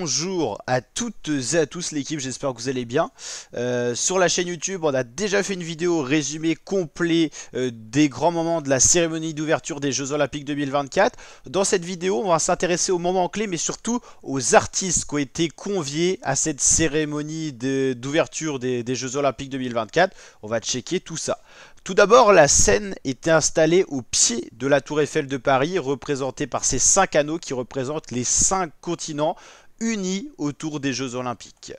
bonjour à toutes et à tous l'équipe, j'espère que vous allez bien. Sur la chaîne YouTube, on a déjà fait une vidéo résumé complet des grands moments de la cérémonie d'ouverture des Jeux Olympiques 2024. Dans cette vidéo, on va s'intéresser aux moments clés, mais surtout aux artistes qui ont été conviés à cette cérémonie d'ouverture des Jeux Olympiques 2024. On va checker tout ça. Tout d'abord, la scène était installée au pied de la Tour Eiffel de Paris, représentée par ces 5 anneaux qui représentent les 5 continents unis autour des Jeux Olympiques.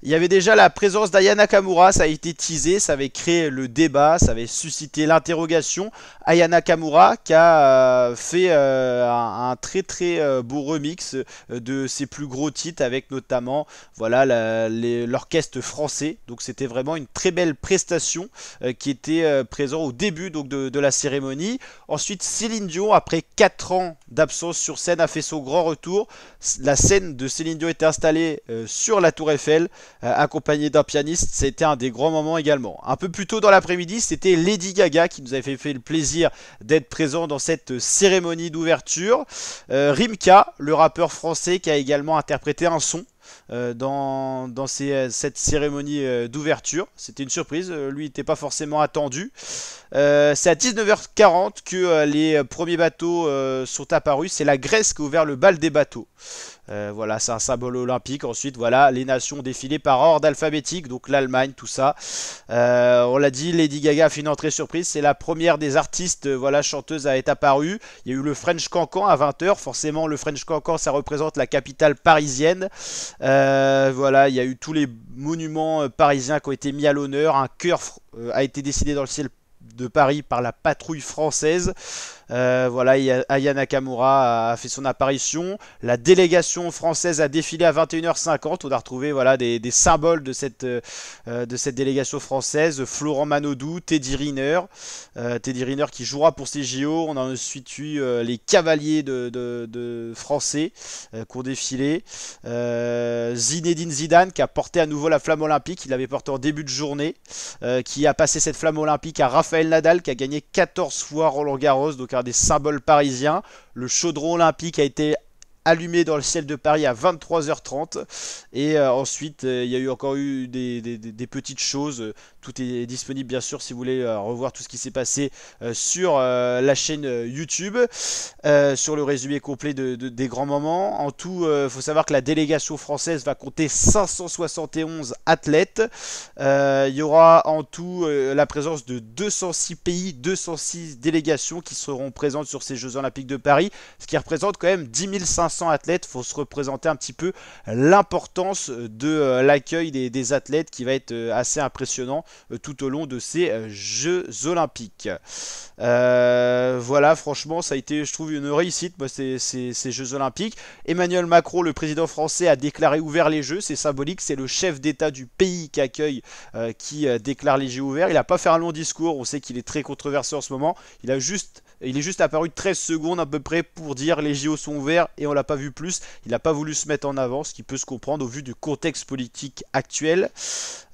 Il y avait déjà la présence d'Aya Nakamura, ça a été teasé, ça avait créé le débat, ça avait suscité l'interrogation. Aya Nakamura qui a fait un très beau remix de ses plus gros titres avec notamment voilà, l'orchestre français. Donc c'était vraiment une très belle prestation qui était présent au début donc, de la cérémonie. Ensuite Céline Dion, après 4 ans d'absence sur scène, a fait son grand retour. La scène de Céline Dion était installée sur la Tour Eiffel, accompagnée d'un pianiste. C'était un des grands moments également. Un peu plus tôt dans l'après-midi, c'était Lady Gaga qui nous avait fait le plaisir d'être présent dans cette cérémonie d'ouverture. Rimka, le rappeur français, qui a également interprété un son dans cette cérémonie d'ouverture. C'était une surprise, lui n'était pas forcément attendu. C'est à 19h40 que les premiers bateaux sont apparus. C'est la Grèce qui a ouvert le bal des bateaux. Voilà, c'est un symbole olympique. Ensuite, voilà, les nations défilées par ordre alphabétique, donc l'Allemagne, tout ça. On l'a dit, Lady Gaga a fait une entrée surprise. C'est la première des artistes, voilà, chanteuses à être apparue. Il y a eu le French Cancan à 20h. Forcément, le French Cancan, ça représente la capitale parisienne. Voilà, il y a eu tous les monuments parisiens qui ont été mis à l'honneur. Un chœur a été décidé dans le ciel de Paris par la patrouille française. Voilà, Aya Nakamura a fait son apparition. La délégation française a défilé à 21h50. On a retrouvé voilà, des symboles de cette délégation française. Florent Manodou, Teddy Riner. Teddy Riner qui jouera pour ces JO. On a ensuite eu les cavaliers de français qui ont défilé. Zinedine Zidane qui a porté à nouveau la flamme olympique. Il l'avait porté en début de journée. Qui a passé cette flamme olympique à Rafael Nadal qui a gagné 14 fois Roland-Garros. Donc un des symboles parisiens. Le chaudron olympique a été allumé dans le ciel de Paris à 23h30 et ensuite il y a eu encore eu des petites choses. Tout est disponible bien sûr si vous voulez revoir tout ce qui s'est passé sur la chaîne YouTube, sur le résumé complet des grands moments. En tout, il faut savoir que la délégation française va compter 571 athlètes. Il y aura en tout la présence de 206 pays, 206 délégations qui seront présentes sur ces Jeux Olympiques de Paris, ce qui représente quand même 10 500 athlètes. Il faut se représenter un petit peu l'importance de l'accueil des athlètes qui va être assez impressionnant tout au long de ces Jeux Olympiques. Voilà, franchement, ça a été, je trouve, une réussite, moi, ces Jeux Olympiques. Emmanuel Macron, le président français, a déclaré ouvert les Jeux. C'est symbolique, c'est le chef d'État du pays qui accueille, qui déclare les Jeux ouverts. Il n'a pas fait un long discours, on sait qu'il est très controversé en ce moment. Il est juste apparu 13 secondes à peu près pour dire les JO sont ouverts et on l'a pas vu plus. Il n'a pas voulu se mettre en avant, ce qui peut se comprendre au vu du contexte politique actuel.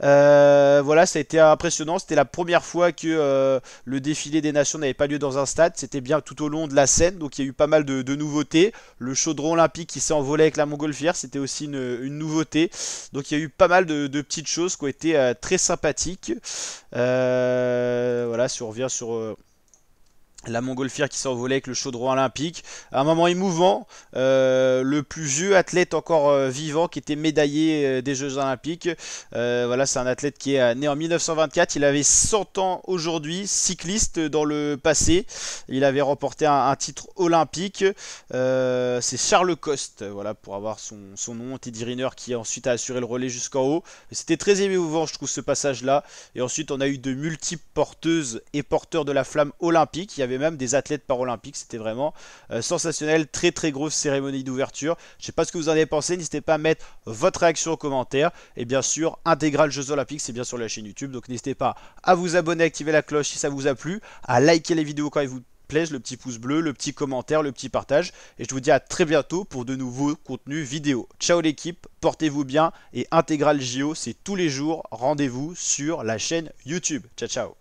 Voilà, ça a été impressionnant. C'était la première fois que le défilé des nations n'avait pas lieu dans un stade. C'était bien tout au long de la scène, donc il y a eu pas mal de nouveautés. Le chaudron olympique qui s'est envolé avec la montgolfière, c'était aussi une nouveauté. Donc il y a eu pas mal de petites choses qui ont été très sympathiques. Voilà, si on revient sur la montgolfière qui s'est envolée avec le chaudron olympique. Un moment émouvant. Le plus vieux athlète encore vivant qui était médaillé des Jeux Olympiques. Voilà, c'est un athlète qui est né en 1924. Il avait 100 ans aujourd'hui, cycliste dans le passé. Il avait remporté un titre olympique. C'est Charles Coste, voilà, pour avoir son nom. Teddy Riner qui ensuite a assuré le relais jusqu'en haut. C'était très émouvant, je trouve, ce passage-là. Et ensuite, on a eu de multiples porteuses et porteurs de la flamme olympique. Il y avait même des athlètes paralympiques, c'était vraiment sensationnel, très grosse cérémonie d'ouverture. Je sais pas ce que vous en avez pensé, n'hésitez pas à mettre votre réaction en commentaire, et bien sûr, intégral Jeux Olympiques, c'est bien sur la chaîne YouTube, donc n'hésitez pas à vous abonner, activer la cloche si ça vous a plu, à liker les vidéos quand elles vous plaisent, le petit pouce bleu, le petit commentaire, le petit partage, et je vous dis à très bientôt pour de nouveaux contenus vidéo. Ciao l'équipe, portez-vous bien, et intégral JO, c'est tous les jours, rendez-vous sur la chaîne YouTube. Ciao ciao.